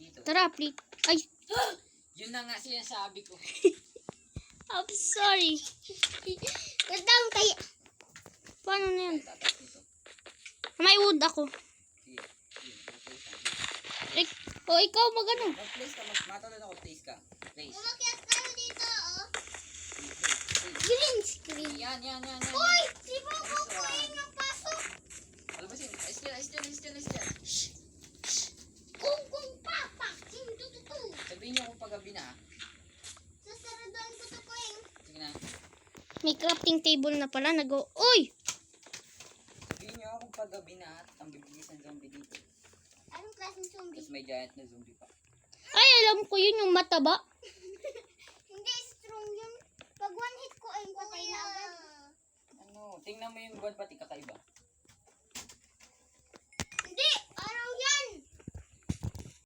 dito. Tara, please. Ay, Yun na nga sinasabi ko. I'm sorry. Nagdaon kaya. Paano na yan? Tatas nito. May wood ako. Sige. Sige, mag-place ka. Ikaw magano. Mag-place ka. Matulad ako. Place ka. Place. Umakyat tayo dito, oh. Place. Green screen. Yan. Uy! Si Bobo po yung napasok. Albasin. Ayos dyan. Kung papak. Tututu. Sabihin niyo kung paggabi na. Sasaraduan ko to ko yung. Sige na. May crafting table na pala. Uy! Sabihin niyo kung paggabi na at ang bibilis ng zombie dito. Anong klaseng zombie? Tapos may giant na zombie pa. Ay, alam ko yun yung mataba. Hindi, strong yun. Pag one hit ko, ayun patay na agad. Ano? Tingnan mo yung buwan pati kakaiba. Hindi! Araw yan!